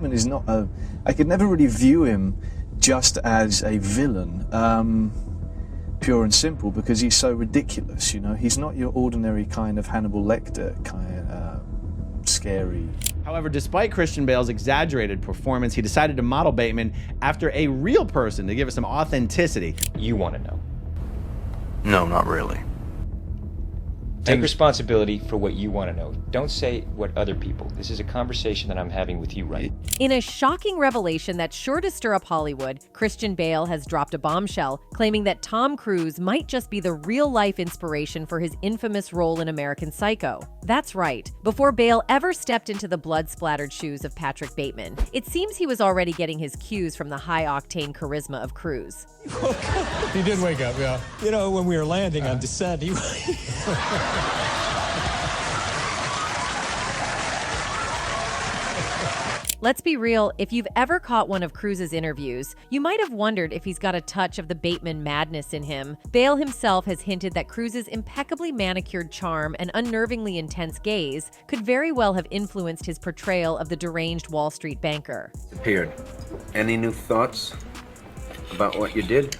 Is not a. I could never really view him just as a villain, pure and simple, because he's so ridiculous. You know, he's not your ordinary kind of Hannibal Lecter kind of scary. However, despite Christian Bale's exaggerated performance, he decided to model Bateman after a real person to give us some authenticity. You want to know. No, not really. Take responsibility for what you want to know. Don't say what other people. This is a conversation that I'm having with you right now. In a shocking revelation that's sure to stir up Hollywood, Christian Bale has dropped a bombshell, claiming that Tom Cruise might just be the real-life inspiration for his infamous role in American Psycho. That's right. Before Bale ever stepped into the blood-splattered shoes of Patrick Bateman, it seems he was already getting his cues from the high-octane charisma of Cruise. He did wake up, yeah. You know, when we were landing on descent, he... Let's be real, if you've ever caught one of Cruise's interviews, you might have wondered if he's got a touch of the Bateman madness in him. Bale himself has hinted that Cruise's impeccably manicured charm and unnervingly intense gaze could very well have influenced his portrayal of the deranged Wall Street banker. Disappeared. Any new thoughts about what you did?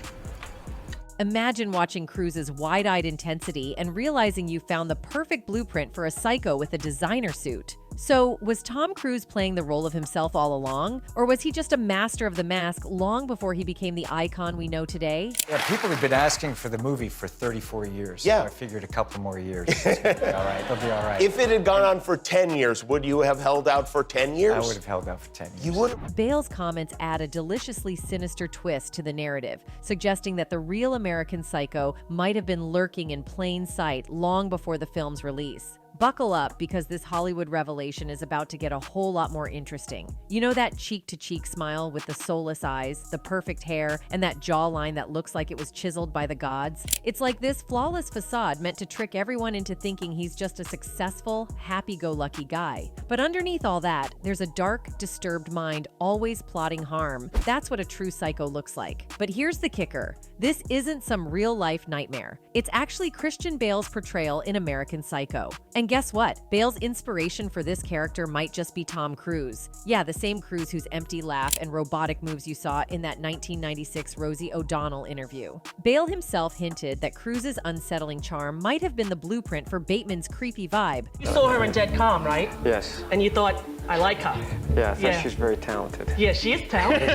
Imagine watching Cruise's wide-eyed intensity and realizing you found the perfect blueprint for a psycho with a designer suit. So, was Tom Cruise playing the role of himself all along? Or was he just a master of the mask long before he became the icon we know today? Yeah, people have been asking for the movie for 34 years. Yeah. So I figured a couple more years. They'll be all right. They'll be all right. If it had gone on for 10 years, would you have held out for 10 years? I would have held out for 10 years. You would have? Bale's comments add a deliciously sinister twist to the narrative, suggesting that the real American Psycho might have been lurking in plain sight long before the film's release. Buckle up, because this Hollywood revelation is about to get a whole lot more interesting. You know that cheek-to-cheek smile with the soulless eyes, the perfect hair, and that jawline that looks like it was chiseled by the gods? It's like this flawless facade meant to trick everyone into thinking he's just a successful, happy-go-lucky guy. But underneath all that, there's a dark, disturbed mind always plotting harm. That's what a true psycho looks like. But here's the kicker. This isn't some real-life nightmare. It's actually Christian Bale's portrayal in American Psycho. And guess what? Bale's inspiration for this character might just be Tom Cruise. Yeah, the same Cruise whose empty laugh and robotic moves you saw in that 1996 Rosie O'Donnell interview. Bale himself hinted that Cruise's unsettling charm might have been the blueprint for Bateman's creepy vibe. You saw her in Dead Calm, right? Yes. And you thought, I like her. Yeah, I thought she's very talented. Yeah, she is talented.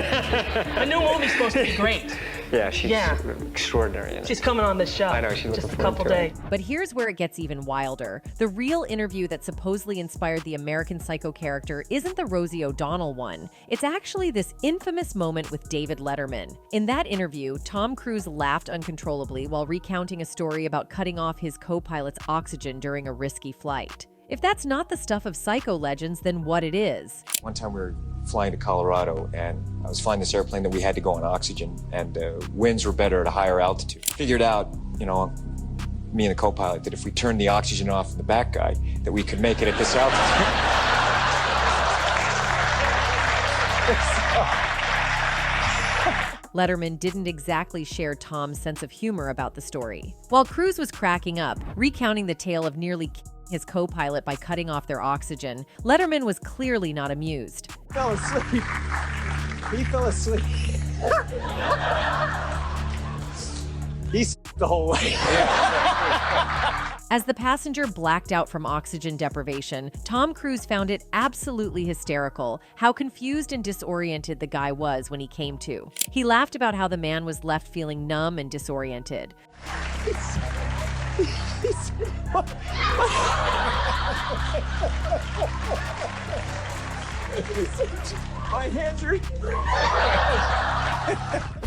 The new movie's supposed to be great. Yeah, she's extraordinary. In it. She's coming on this show. I know, she's just a couple days. But here's where it gets even wilder. The real interview that supposedly inspired the American Psycho character isn't the Rosie O'Donnell one. It's actually this infamous moment with David Letterman. In that interview, Tom Cruise laughed uncontrollably while recounting a story about cutting off his co-pilot's oxygen during a risky flight. If that's not the stuff of psycho legends, then what it is? One time we were flying to Colorado, and I was flying this airplane that we had to go on oxygen, and winds were better at a higher altitude. Figured out, you know, me and the co-pilot, that if we turned the oxygen off in the back guy, that we could make it at this altitude. Letterman didn't exactly share Tom's sense of humor about the story. While Cruise was cracking up, recounting the tale of nearly his co-pilot by cutting off their oxygen, Letterman was clearly not amused. He fell asleep. He fell asleep. He the whole way. As the passenger blacked out from oxygen deprivation, Tom Cruise found it absolutely hysterical how confused and disoriented the guy was when he came to. He laughed about how the man was left feeling numb and disoriented. My hands are...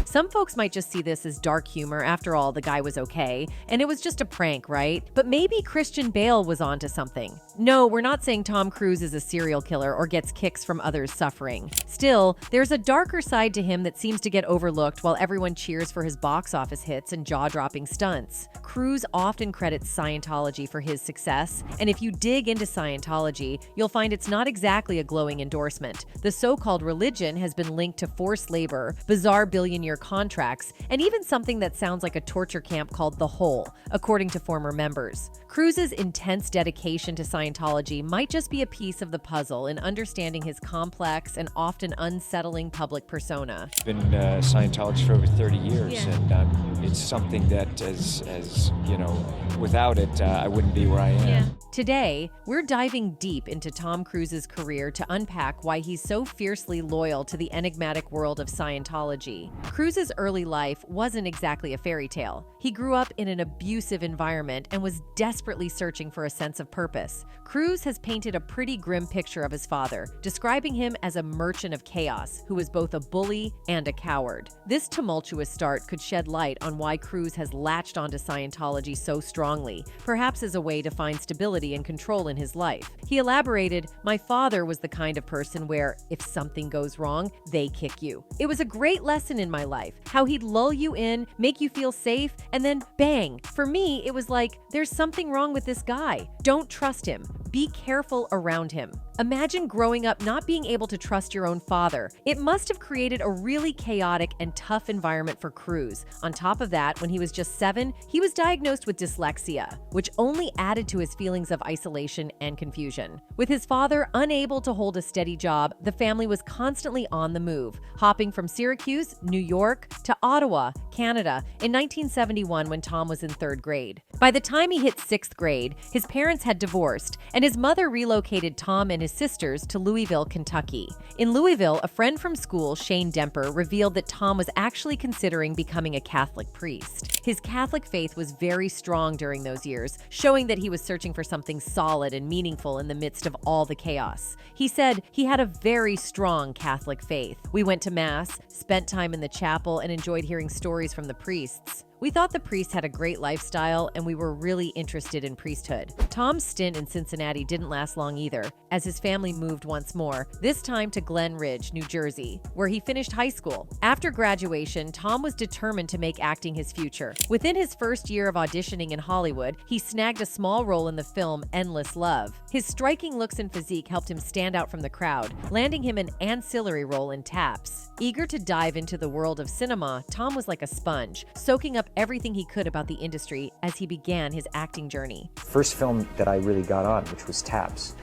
Some folks might just see this as dark humor. After all, the guy was okay, and it was just a prank, right? But maybe Christian Bale was onto something. No, we're not saying Tom Cruise is a serial killer or gets kicks from others' suffering. Still, there's a darker side to him that seems to get overlooked while everyone cheers for his box office hits and jaw-dropping stunts. Cruise often credits Scientology for his success, and if you dig into Scientology, you'll find it's not exactly a glowing endorsement endorsement. The so-called religion has been linked to forced labor, bizarre billion-year contracts, and even something that sounds like a torture camp called The Hole, according to former members. Cruise's intense dedication to Scientology might just be a piece of the puzzle in understanding his complex and often unsettling public persona. I've been a Scientologist for over 30 years, and it's something that, as you know, without it, I wouldn't be where I am. Today, we're diving deep into Tom Cruise's career to unpack why he's so fiercely loyal to the enigmatic world of Scientology. Cruise's early life wasn't exactly a fairy tale. He grew up in an abusive environment and was desperately searching for a sense of purpose. Cruise has painted a pretty grim picture of his father, describing him as a merchant of chaos who was both a bully and a coward. This tumultuous start could shed light on why Cruise has latched onto Scientology so strongly, perhaps as a way to find stability and control in his life. He elaborated, "My father was the kind of person where, if something goes wrong, they kick you. It was a great lesson in my life, how he'd lull you in, make you feel safe, and then bang. For me, it was like, there's something wrong with this guy. Don't trust him. Be careful around him." Imagine growing up not being able to trust your own father. It must have created a really chaotic and tough environment for Cruise. On top of that, when he was just 7, he was diagnosed with dyslexia, which only added to his feelings of isolation and confusion. With his father unable to hold a steady job, the family was constantly on the move, hopping from Syracuse, New York, to Ottawa, Canada, in 1971 when Tom was in 3rd grade. By the time he hit 6th grade, his parents had divorced, and his mother relocated Tom and his sisters to Louisville, Kentucky. In Louisville, a friend from school, Shane Demper, revealed that Tom was actually considering becoming a Catholic priest. His Catholic faith was very strong during those years, showing that he was searching for something solid and meaningful in the midst of all the chaos. He said he had a very strong Catholic faith. "We went to Mass, spent time in the chapel, and enjoyed hearing stories from the priests. We thought the priests had a great lifestyle, and we were really interested in priesthood." Tom's stint in Cincinnati didn't last long either, as his family moved once more, this time to Glen Ridge, New Jersey, where he finished high school. After graduation, Tom was determined to make acting his future. Within his first year of auditioning in Hollywood, he snagged a small role in the film Endless Love. His striking looks and physique helped him stand out from the crowd, landing him an ancillary role in Taps. Eager to dive into the world of cinema, Tom was like a sponge, soaking up everything he could about the industry as he began his acting journey. First film that I really got on, which was Taps,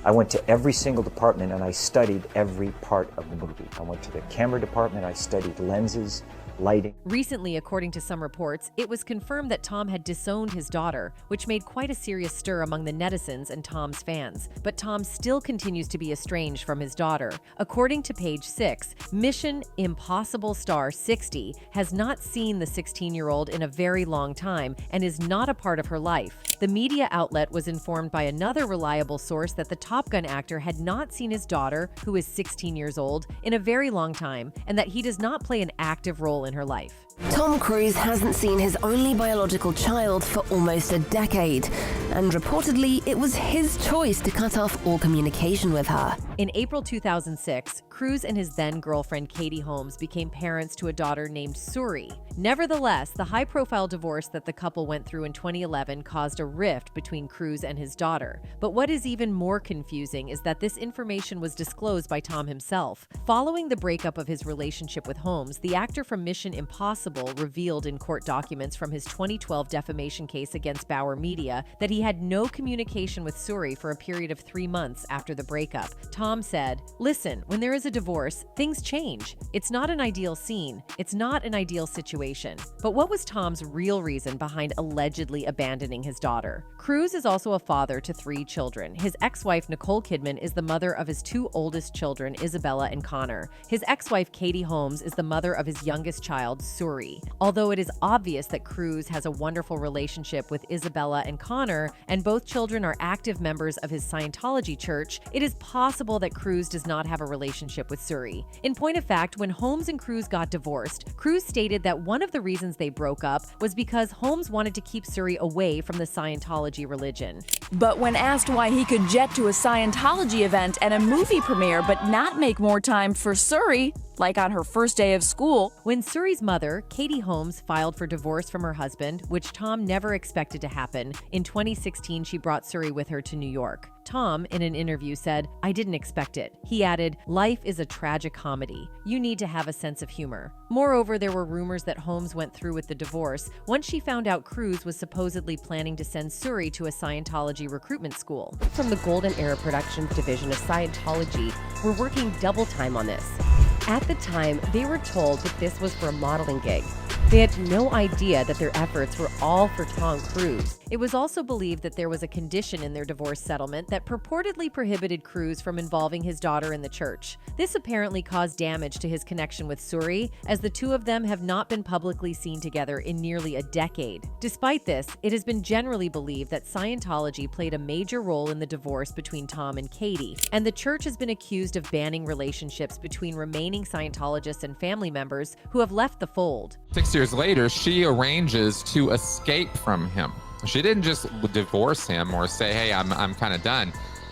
I went to every single department and I studied every part of the movie. I went to the camera department, I studied lenses, lighting. Recently, according to some reports, it was confirmed that Tom had disowned his daughter, which made quite a serious stir among the netizens and Tom's fans. But Tom still continues to be estranged from his daughter. According to Page 6, Mission Impossible star 60 has not seen the 16-year-old in a very long time and is not a part of her life. The media outlet was informed by another reliable source that the Top Gun actor had not seen his daughter, who is 16 years old, in a very long time, and that he does not play an active role in her life. Tom Cruise hasn't seen his only biological child for almost a decade, and reportedly it was his choice to cut off all communication with her. In April 2006, Cruise and his then-girlfriend Katie Holmes became parents to a daughter named Suri. Nevertheless, the high-profile divorce that the couple went through in 2011 caused a rift between Cruise and his daughter. But what is even more confusing is that this information was disclosed by Tom himself. Following the breakup of his relationship with Holmes, the actor from Mission Impossible revealed in court documents from his 2012 defamation case against Bauer Media that he had no communication with Suri for a period of 3 months after the breakup. Tom said, "Listen, when there is a divorce, things change. It's not an ideal scene. It's not an ideal situation." But what was Tom's real reason behind allegedly abandoning his daughter? Cruise is also a father to 3 children. His ex-wife, Nicole Kidman, is the mother of his 2 oldest children, Isabella and Connor. His ex-wife, Katie Holmes, is the mother of his youngest child, Suri. Although it is obvious that Cruise has a wonderful relationship with Isabella and Connor, and both children are active members of his Scientology church, it is possible that Cruise does not have a relationship with Suri. In point of fact, when Holmes and Cruise got divorced, Cruise stated that one of the reasons they broke up was because Holmes wanted to keep Suri away from the Scientology religion. But when asked why he could jet to a Scientology event and a movie premiere but not make more time for Suri, like on her first day of school. When Suri's mother, Katie Holmes, filed for divorce from her husband, which Tom never expected to happen, in 2016 she brought Suri with her to New York. Tom, in an interview, said, "I didn't expect it." He added, "Life is a tragic comedy. You need to have a sense of humor." Moreover, there were rumors that Holmes went through with the divorce once she found out Cruise was supposedly planning to send Suri to a Scientology recruitment school. From the Golden Era Productions division of Scientology, we're working double time on this. At the time, they were told that this was for a modeling gig. They had no idea that their efforts were all for Tom Cruise. It was also believed that there was a condition in their divorce settlement that purportedly prohibited Cruise from involving his daughter in the church. This apparently caused damage to his connection with Suri, as the two of them have not been publicly seen together in nearly a decade. Despite this, it has been generally believed that Scientology played a major role in the divorce between Tom and Katie, and the church has been accused of banning relationships between remaining Scientologists and family members who have left the fold. 6 years later, she arranges to escape from him. She didn't just divorce him or say, hey, I'm kind of done.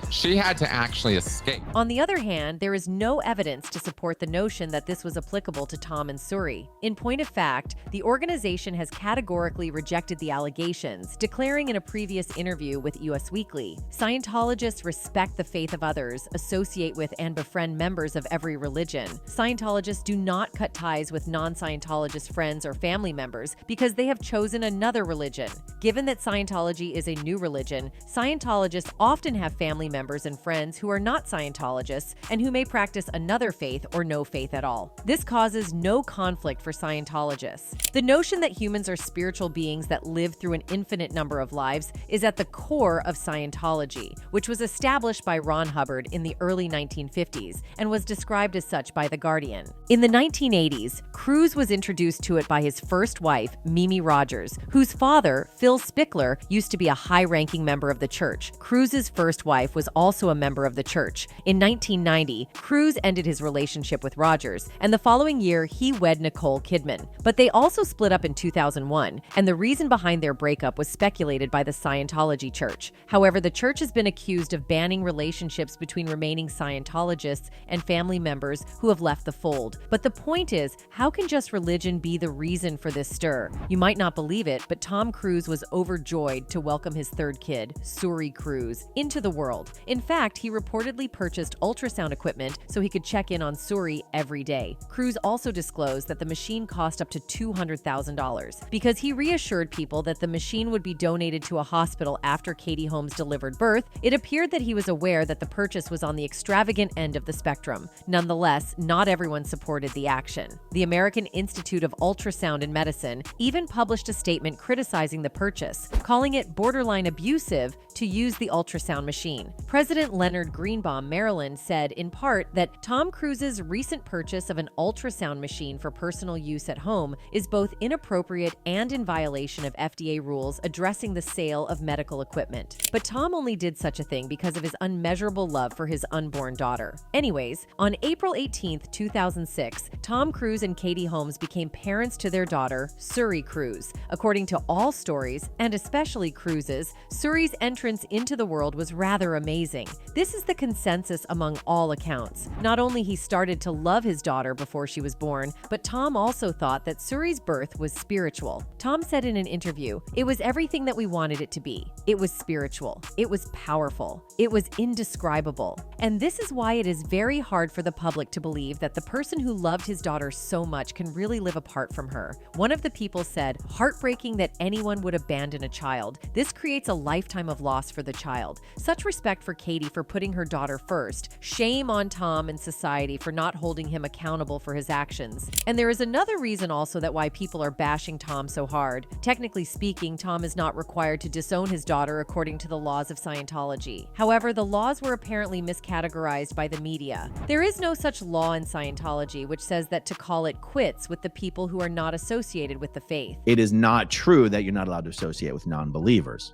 She had to actually escape. On the other hand, there is no evidence to support the notion that this was applicable to Tom and Suri. In point of fact, the organization has categorically rejected the allegations, declaring in a previous interview with US Weekly, "Scientologists respect the faith of others, associate with and befriend members of every religion. Scientologists do not cut ties with non-Scientologist friends or family members because they have chosen another religion. Given that Scientology is a new religion, Scientologists often have family members and friends who are not Scientologists and who may practice another faith or no faith at all. This causes no conflict for Scientologists." The notion that humans are spiritual beings that live through an infinite number of lives is at the core of Scientology, which was established by Ron Hubbard in the early 1950s and was described as such by The Guardian. In the 1980s, Cruise was introduced to it by his first wife, Mimi Rogers, whose father, Phil Spickler, used to be a high-ranking member of the church. Cruise's first wife was also a member of the church. In 1990, Cruise ended his relationship with Rogers, and the following year, he wed Nicole Kidman. But they also split up in 2001, and the reason behind their breakup was speculated by the Scientology church. However, the church has been accused of banning relationships between remaining Scientologists and family members who have left the fold. But the point is, how can just religion be the reason for this stir? You might not believe it, but Tom Cruise was overjoyed to welcome his third kid, Suri Cruise, into the world. In fact, he reportedly purchased ultrasound equipment so he could check in on Suri every day. Cruise also disclosed that the machine cost up to $200,000. Because he reassured people that the machine would be donated to a hospital after Katie Holmes delivered birth, it appeared that he was aware that the purchase was on the extravagant end of the spectrum. Nonetheless, not everyone supported the action. The American Institute of Ultrasound and Medicine even published a statement criticizing the purchase, calling it borderline abusive to use the ultrasound machine. President Leonard Greenbaum, Maryland, said in part that Tom Cruise's recent purchase of an ultrasound machine for personal use at home is both inappropriate and in violation of FDA rules addressing the sale of medical equipment. But Tom only did such a thing because of his unmeasurable love for his unborn daughter. Anyways, on April 18, 2006, Tom Cruise and Katie Holmes became parents to their daughter, Suri Cruise. According to all stories, and especially Cruise's, Suri's entrance into the world was rather amazing. This is the consensus among all accounts. Not only he started to love his daughter before she was born, but Tom also thought that Suri's birth was spiritual. Tom said in an interview, "It was everything that we wanted it to be. It was spiritual. It was powerful. It was indescribable." And this is why it is very hard for the public to believe that the person who loved his daughter so much can really live apart from her. One of the people said, "Heartbreaking that anyone would abandon a child. This creates a lifetime of loss for the child. Such respect for Katie for putting her daughter first. Shame on Tom and society for not holding him accountable for his actions." And there is another reason also that why people are bashing Tom so hard. Technically speaking, Tom is not required to disown his daughter according to the laws of Scientology. However, the laws were apparently miscategorized by the media. There is no such law in Scientology which says that to call it quits with the people who are not associated with the faith. It is not true that you're not allowed to associate with non-believers.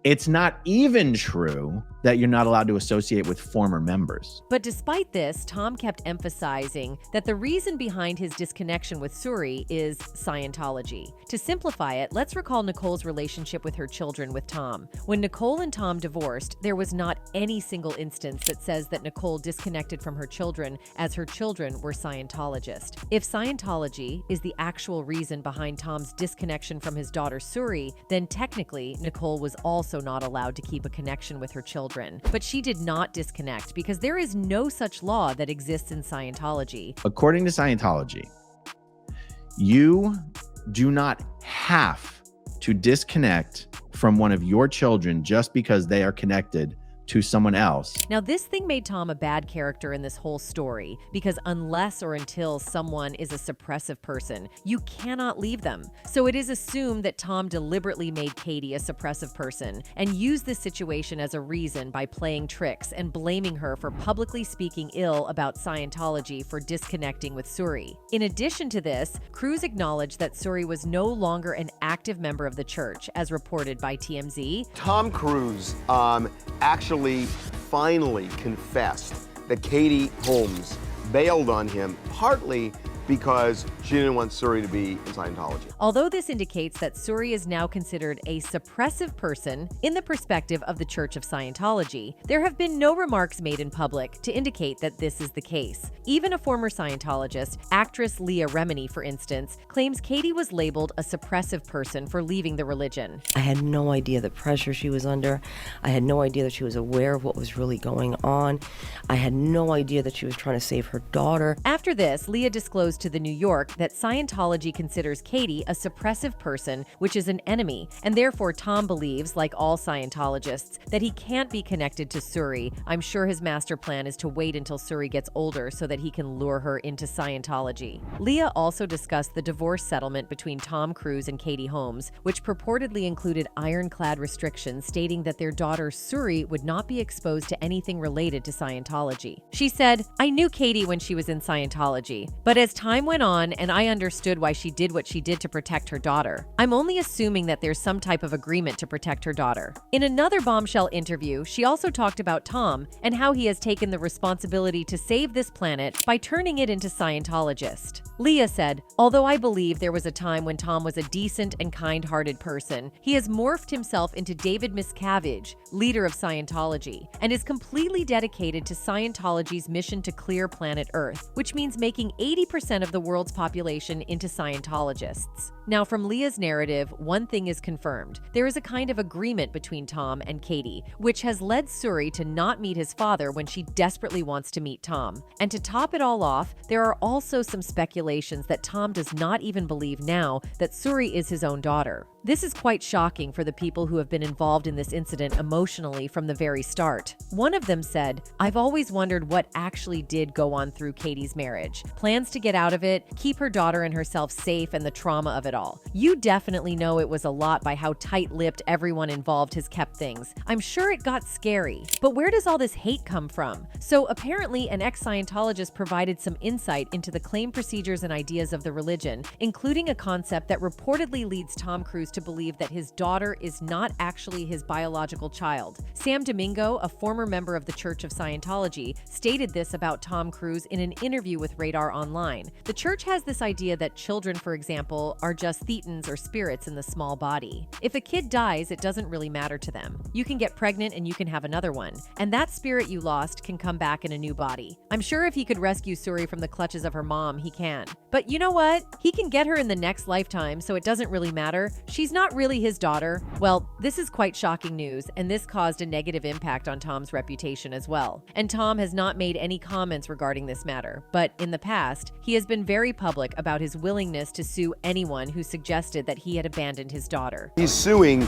It's not even true that you're not allowed to associate with former members. But despite this, Tom kept emphasizing that the reason behind his disconnection with Suri is Scientology. To simplify it, let's recall Nicole's relationship with her children with Tom. When Nicole and Tom divorced, there was not any single instance that says that Nicole disconnected from her children as her children were Scientologist. If Scientology is the actual reason behind Tom's disconnection from his daughter Suri, then technically Nicole was also also not allowed to keep a connection with her children. But she did not disconnect because there is no such law that exists in Scientology. According to Scientology, you do not have to disconnect from one of your children just because they are connected to someone else. Now, this thing made Tom a bad character in this whole story because unless or until someone is a suppressive person, you cannot leave them. So it is assumed that Tom deliberately made Katie a suppressive person and used this situation as a reason by playing tricks and blaming her for publicly speaking ill about Scientology for disconnecting with Suri. In addition to this, Cruise acknowledged that Suri was no longer an active member of the church, as reported by TMZ. Tom Cruise actually finally confessed that Katie Holmes bailed on him, partly because she didn't want Suri to be in Scientology. Although this indicates that Suri is now considered a suppressive person in the perspective of the Church of Scientology, there have been no remarks made in public to indicate that this is the case. Even a former Scientologist, actress Leah Remini, for instance, claims Katie was labeled a suppressive person for leaving the religion. I had no idea the pressure she was under. I had no idea that she was aware of what was really going on. I had no idea that she was trying to save her daughter. After this, Leah disclosed to The New York that Scientology considers Katie a suppressive person, which is an enemy, and therefore Tom believes, like all Scientologists, that he can't be connected to Suri. I'm sure his master plan is to wait until Suri gets older so that he can lure her into Scientology. Leah also discussed the divorce settlement between Tom Cruise and Katie Holmes, which purportedly included ironclad restrictions stating that their daughter Suri would not be exposed to anything related to Scientology. She said, "I knew Katie when she was in Scientology, but as time went on and I understood why she did what she did to protect her daughter. I'm only assuming that there's some type of agreement to protect her daughter." In another bombshell interview, she also talked about Tom and how he has taken the responsibility to save this planet by turning it into Scientologist. Leah said, "Although I believe there was a time when Tom was a decent and kind-hearted person, he has morphed himself into David Miscavige, leader of Scientology, and is completely dedicated to Scientology's mission to clear planet Earth, which means making 80% of the world's population into Scientologists." Now, from Leah's narrative, one thing is confirmed. There is a kind of agreement between Tom and Katie, which has led Suri to not meet his father when she desperately wants to meet Tom. And to top it all off, there are also some speculations that Tom does not even believe now that Suri is his own daughter. This is quite shocking for the people who have been involved in this incident emotionally from the very start. One of them said, "I've always wondered what actually did go on through Katie's marriage. Plans to get out of it, keep her daughter and herself safe, and the trauma of it all. You definitely know it was a lot by how tight-lipped everyone involved has kept things. I'm sure it got scary. But where does all this hate come from?" So apparently an ex-Scientologist provided some insight into the claim procedures and ideas of the religion, including a concept that reportedly leads Tom Cruise to believe that his daughter is not actually his biological child. Sam Domingo, a former member of the Church of Scientology, stated this about Tom Cruise in an interview with Radar Online. The church has this idea that children, for example, are just thetans or spirits in the small body. If a kid dies, it doesn't really matter to them. You can get pregnant and you can have another one, and that spirit you lost can come back in a new body. I'm sure if he could rescue Suri from the clutches of her mom, he can. But you know what? He can get her in the next lifetime, so it doesn't really matter. She's not really his daughter. Well, this is quite shocking news, and this caused a negative impact on Tom's reputation as well. And Tom has not made any comments regarding this matter, but in the past, he has been very public about his willingness to sue anyone who suggested that he had abandoned his daughter. He's suing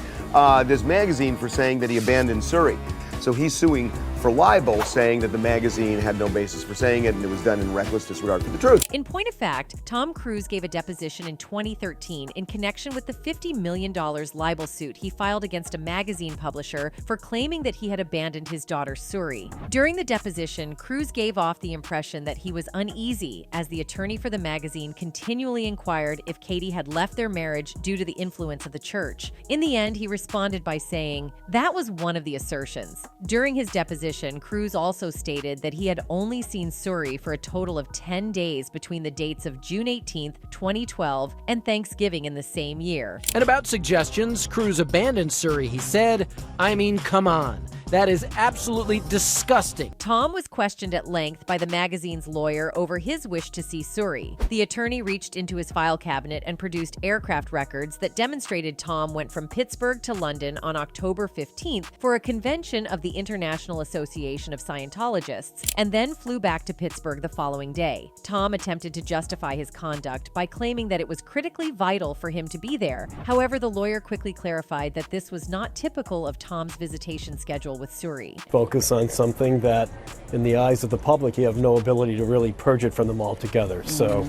this magazine for saying that he abandoned Suri. So he's suing for libel, saying that the magazine had no basis for saying it and it was done in reckless disregard for the truth. In point of fact, Tom Cruise gave a deposition in 2013 in connection with the $50 million libel suit he filed against a magazine publisher for claiming that he had abandoned his daughter Suri. During the deposition, Cruise gave off the impression that he was uneasy as the attorney for the magazine continually inquired if Katie had left their marriage due to the influence of the church. In the end, he responded by saying, "That was one of the assertions." During his deposition, Cruise also stated that he had only seen Suri for a total of 10 days between the dates of June 18th, 2012 and Thanksgiving in the same year. And about suggestions, Cruise abandoned Suri, he said, "I mean, come on. That is absolutely disgusting. Tom was questioned at length by the magazine's lawyer over his wish to see Suri. The attorney reached into his file cabinet and produced aircraft records that demonstrated Tom went from Pittsburgh to London on October 15th for a convention of the International Association of Scientologists, and then flew back to Pittsburgh the following day. Tom attempted to justify his conduct by claiming that it was critically vital for him to be there. However, the lawyer quickly clarified that this was not typical of Tom's visitation schedule with Suri. Focus on something that, in the eyes of the public, you have no ability to really purge it from them altogether. So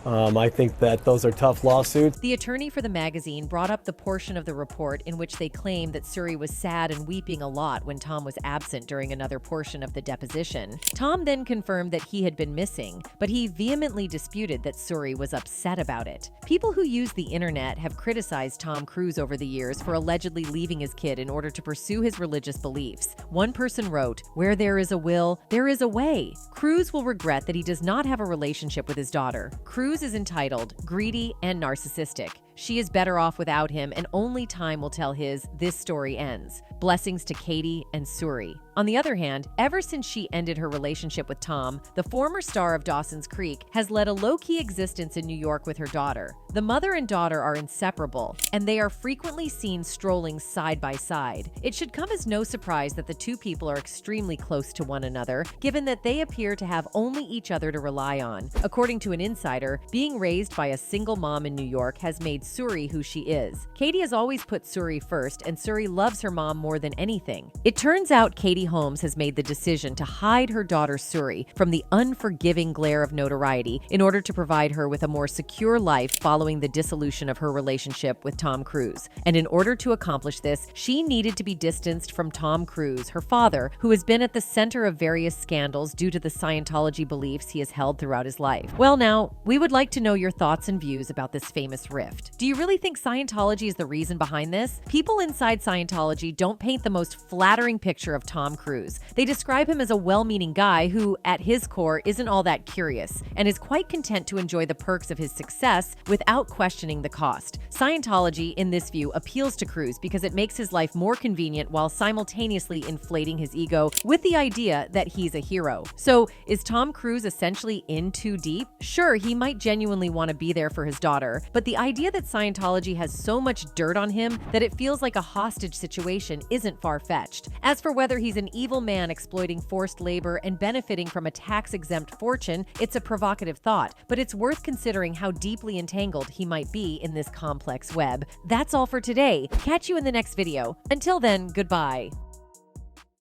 I think that those are tough lawsuits. The attorney for the magazine brought up the portion of the report in which they claimed that Suri was sad and weeping a lot when Tom was absent during another portion of the deposition. Tom then confirmed that he had been missing, but he vehemently disputed that Suri was upset about it. People who use the internet have criticized Tom Cruise over the years for allegedly leaving his kid in order to pursue his religious beliefs. One person wrote, "Where there is a will, there is a way." Cruise will regret that he does not have a relationship with his daughter. Cruise is entitled Greedy and Narcissistic. She is better off without him, and only time will tell this story ends. Blessings to Katie and Suri. On the other hand, ever since she ended her relationship with Tom, the former star of Dawson's Creek has led a low-key existence in New York with her daughter. The mother and daughter are inseparable, and they are frequently seen strolling side by side. It should come as no surprise that the two people are extremely close to one another, given that they appear to have only each other to rely on. According to an insider, being raised by a single mom in New York has made Suri who she is. Katie has always put Suri first, and Suri loves her mom more than anything. It turns out Katie Holmes has made the decision to hide her daughter Suri from the unforgiving glare of notoriety in order to provide her with a more secure life following the dissolution of her relationship with Tom Cruise. And in order to accomplish this, she needed to be distanced from Tom Cruise, her father, who has been at the center of various scandals due to the Scientology beliefs he has held throughout his life. Well, now, we would like to know your thoughts and views about this famous rift. Do you really think Scientology is the reason behind this? People inside Scientology don't paint the most flattering picture of Tom Cruise. They describe him as a well-meaning guy who, at his core, isn't all that curious and is quite content to enjoy the perks of his success without questioning the cost. Scientology, in this view, appeals to Cruise because it makes his life more convenient while simultaneously inflating his ego with the idea that he's a hero. So, is Tom Cruise essentially in too deep? Sure, he might genuinely want to be there for his daughter, but the idea that Scientology has so much dirt on him that it feels like a hostage situation isn't far-fetched. As for whether he's an evil man exploiting forced labor and benefiting from a tax-exempt fortune, it's a provocative thought, but it's worth considering how deeply entangled he might be in this complex web. That's all for today. Catch you in the next video. Until then, goodbye.